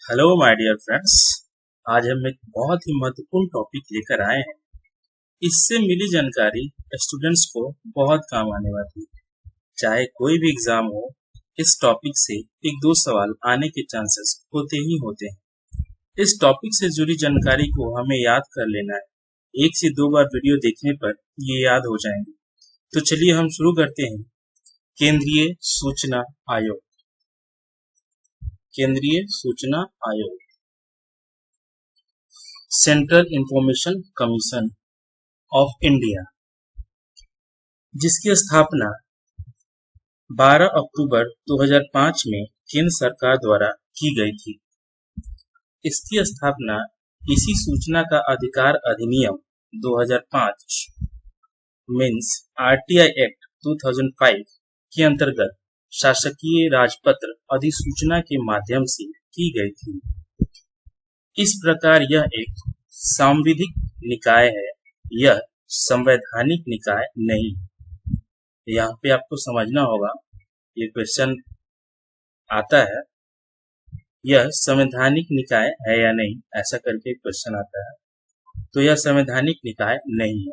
Hello my dear friends. आज हम एक बहुत ही महत्वपूर्ण टॉपिक लेकर आए हैं। इससे मिली जानकारी स्टूडेंट्स को बहुत काम आने वाली है। चाहे कोई भी एग्जाम हो, इस टॉपिक से एक दो सवाल आने के चांसेस होते ही होते हैं। इस टॉपिक से जुड़ी जानकारी को हमें याद कर लेना है। एक से दो बार वीडियो देखने पर ये याद हो जाएंगे। तो चलिए हम शुरू करते हैं। केंद्रीय सूचना आयोग। केंद्रीय सूचना आयोग, central information commission of India, जिसकी स्थापना 12 अक्टूबर 2005 में केंद्र सरकार द्वारा की गई थी। इसकी स्थापना इसी सूचना का अधिकार अधिनियम 2005 मीन्स आरटीआई एक्ट 2005 के अंतर्गत शासकीय राजपत्र अधिसूचना के माध्यम से की गई थी। इस प्रकार यह एक सांविधिक निकाय है, यह संवैधानिक निकाय नहीं। यहाँ पे आपको समझना होगा, ये क्वेश्चन आता है, यह संवैधानिक निकाय है या नहीं, ऐसा करके क्वेश्चन आता है। तो यह संवैधानिक निकाय नहीं है।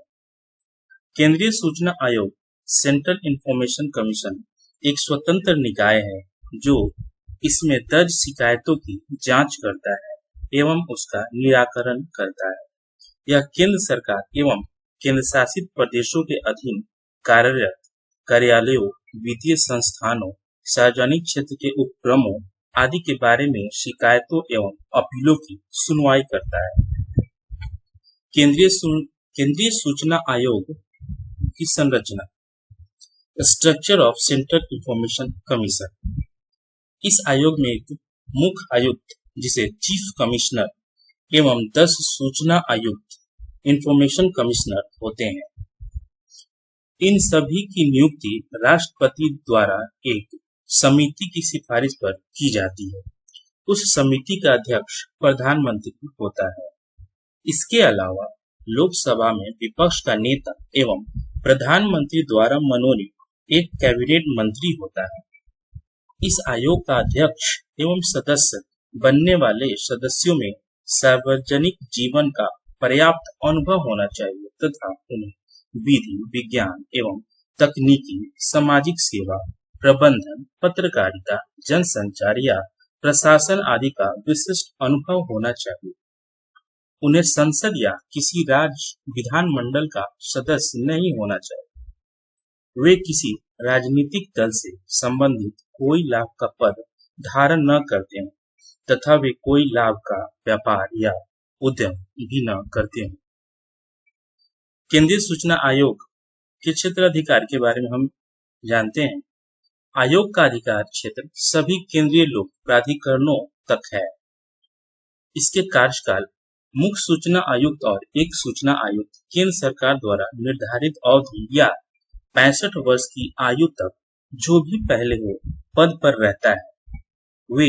केंद्रीय सूचना आयोग, सेंट्रल इंफॉर्मेशन कमीशन, एक स्वतंत्र निकाय है जो इसमें दर्ज शिकायतों की जांच करता है एवं उसका निराकरण करता है। यह केंद्र सरकार एवं केंद्र शासित प्रदेशों के अधीन कार्यरत कार्यालयों, वित्तीय संस्थानों, सार्वजनिक क्षेत्र के उपक्रमों आदि के बारे में शिकायतों एवं अपीलों की सुनवाई करता है। केंद्रीय सूचना आयोग की संरचना, structure of central information commission. इस आयोग में एक मुख्य आयुक्त जिसे चीफ कमिश्नर एवं 10 सूचना आयुक्त इंफॉर्मेशन कमिश्नर होते हैं। इन सभी की नियुक्ति राष्ट्रपति द्वारा एक समिति की सिफारिश पर की जाती है। उस समिति का अध्यक्ष प्रधानमंत्री होता है। इसके अलावा लोकसभा में विपक्ष का नेता एवं प्रधानमंत्री द्वारा मनोनीत एक कैबिनेट मंत्री होता है। इस आयोग का अध्यक्ष एवं सदस्य बनने वाले सदस्यों में सार्वजनिक जीवन का पर्याप्त अनुभव होना चाहिए तथा उन्हें विधि, विज्ञान एवं तकनीकी, सामाजिक सेवा, प्रबंधन, पत्रकारिता, जनसंचार या प्रशासन आदि का विशिष्ट अनुभव होना चाहिए। उन्हें संसद या किसी राज्य विधानमंडल का सदस्य नहीं होना चाहिए। वे किसी राजनीतिक दल से संबंधित कोई लाभ का पद धारण न करते हैं तथा वे कोई लाभ का व्यापार या उद्यम भी न करते हैं। केंद्रीय सूचना आयोग के क्षेत्राधिकार के बारे में हम जानते हैं। आयोग का अधिकार क्षेत्र सभी केंद्रीय लोक प्राधिकरणों तक है। इसके कार्यकाल मुख्य सूचना आयुक्त और एक सूचना आयुक्त केंद्र सरकार द्वारा निर्धारित अवधि या 65 वर्ष की आयु तक जो भी पहले हो पद पर रहता है, वे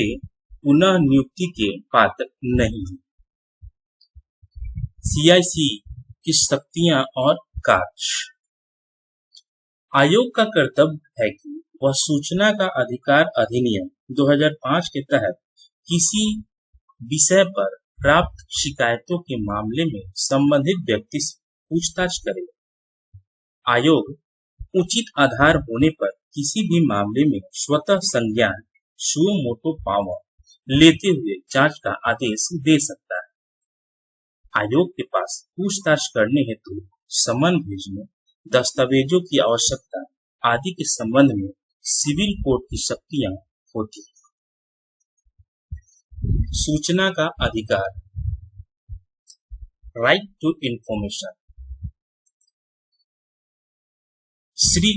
पुनः नियुक्ति के पात्र नहीं हैं। सीआईसी की शक्तियां और कार्य। आयोग का कर्तव्य है कि वह सूचना का अधिकार अधिनियम 2005 के तहत किसी विषय पर प्राप्त शिकायतों के मामले में संबंधित व्यक्ति से पूछताछ करे। आयोग उचित आधार होने पर किसी भी मामले में स्वतः संज्ञान सुओ मोटो पावर लेते हुए जांच का आदेश दे सकता है। आयोग के पास पूछताछ करने हेतु समन भेजने, दस्तावेजों की आवश्यकता आदि के संबंध में सिविल कोर्ट की शक्तियां होती हैं। सूचना का अधिकार, right to information. Shri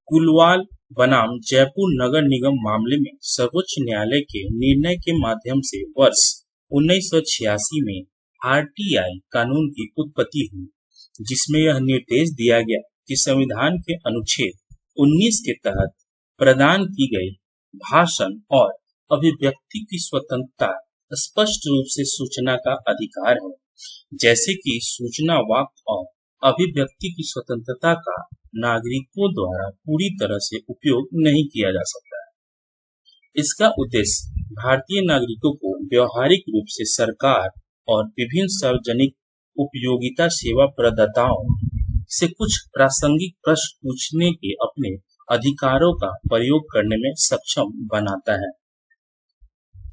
Kulwal बनाम जयपुर नगर निगम मामले में सर्वोच्च न्यायालय के निर्णय के माध्यम से वर्ष 1986 में आरटीआई कानून की उत्पत्ति हुई, जिसमें यह निर्देश दिया गया कि संविधान के अनुच्छेद 19 के तहत प्रदान की गई भाषण और अभिव्यक्ति की स्वतंत्रता स्पष्ट रूप से सूचना का अधिकार है, जैसे कि सूचना वाक और अभिव्यक्ति की स्वतंत्रता का नागरिकों द्वारा पूरी तरह से उपयोग नहीं किया जा सकता है। इसका उद्देश्य भारतीय नागरिकों को व्यावहारिक रूप से सरकार और विभिन्न सार्वजनिक उपयोगिता सेवा प्रदाताओं से कुछ प्रासंगिक प्रश्न पूछने के अपने अधिकारों का प्रयोग करने में सक्षम बनाता है।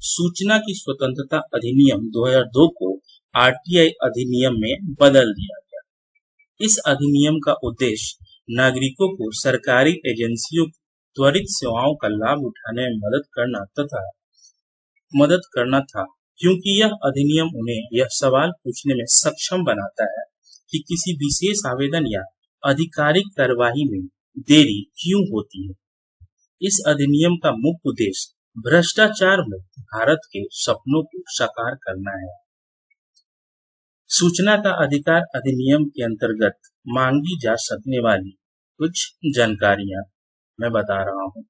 सूचना की स्वतंत्रता अधिनियम 2002 को आरटीआई अधिनियम में बदल दिया गया। इस अधिनियम का उद्देश्य नागरिकों को सरकारी एजेंसियों की त्वरित सेवाओं का लाभ उठाने में मदद करना था, क्योंकि यह अधिनियम उन्हें यह सवाल पूछने में सक्षम बनाता है कि किसी विशेष आवेदन या आधिकारिक कार्यवाही में देरी क्यों होती है। इस अधिनियम का मुख्य उद्देश्य भ्रष्टाचार मुक्त भारत के सपनों को साकार करना है। सूचना का अधिकार अधिनियम के अंतर्गत मांगी जा सकने वाली कुछ जानकारियां मैं बता रहा हूं।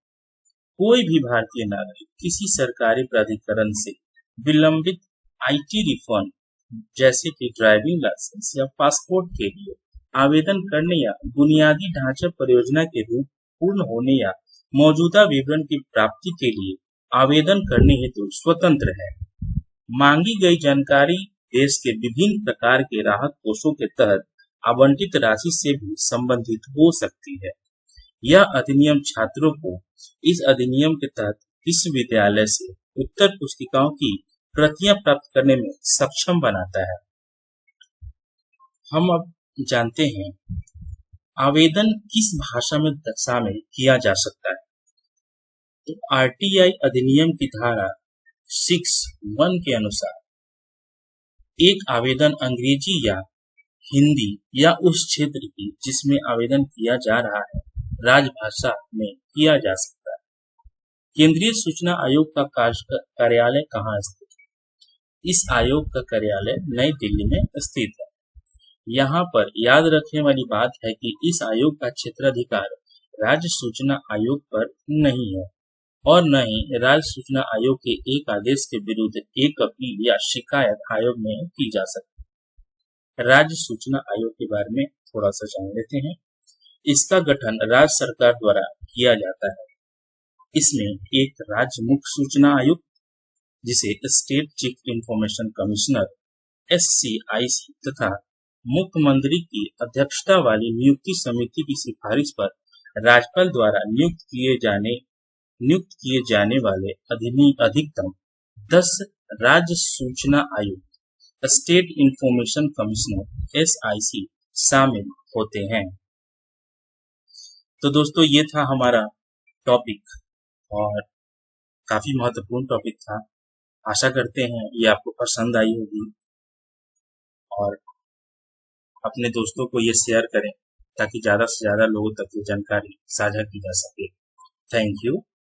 कोई भी भारतीय नागरिक किसी सरकारी प्राधिकरण से विलंबित आईटी रिफंड जैसे कि ड्राइविंग लाइसेंस या पासपोर्ट के लिए आवेदन करने या बुनियादी ढांचा परियोजना के रूप पूर्ण होने या मौजूदा विवरण की प्राप्ति के लिए आवेदन करने हेतु स्वतंत्र है। मांगी गई जानकारी देश के विभिन्न प्रकार के राहत कोषों के तहत आवंटित राशि से भी संबंधित हो सकती है। यह अधिनियम छात्रों को इस अधिनियम के तहत विश्वविद्यालय से उत्तर पुस्तिकाओं की प्रतियां प्राप्त करने में सक्षम बनाता है। हम अब जानते हैं आवेदन किस भाषा में शामिल किया जा सकता है। तो आरटीआई अधिनियम की धारा 6(1) के अनुसार एक आवेदन अंग्रेजी या हिंदी या उस क्षेत्र की जिसमें आवेदन किया जा रहा है राजभाषा में किया जा सकता है। केंद्रीय सूचना आयोग का कार्यालय कहाँ स्थित है? इस आयोग का कार्यालय नई दिल्ली में स्थित है। यहाँ पर याद रखने वाली बात है कि इस आयोग का क्षेत्राधिकार राज्य सूचना आयोग पर नहीं है और न ही राज्य सूचना आयोग के एक आदेश के विरुद्ध एक अपील या शिकायत आयोग में की जा सकती है। राज्य सूचना आयोग के बारे में थोड़ा सा जान लेते हैं। इसका गठन राज्य सरकार द्वारा किया जाता है। इसमें एक राज्य मुख्य सूचना आयुक्त जिसे state chief information commissioner SCIC तथा मुख्यमंत्री की अध्यक्षता वाली नियुक्ति समिति की सिफारिश पर राज्यपाल द्वारा नियुक्त किए जाने वाले अधिकतम 10 राज्य सूचना आयुक्त स्टेट इंफॉर्मेशन कमिश्नर SIC शामिल होते हैं। तो दोस्तों ये था हमारा टॉपिक और काफी महत्वपूर्ण टॉपिक था। आशा करते हैं ये आपको पसंद आई होगी और अपने दोस्तों को ये शेयर करें ताकि ज़्यादा से ज़्यादा लोगों तक ये जानकारी साझा की जा सके। Thank you.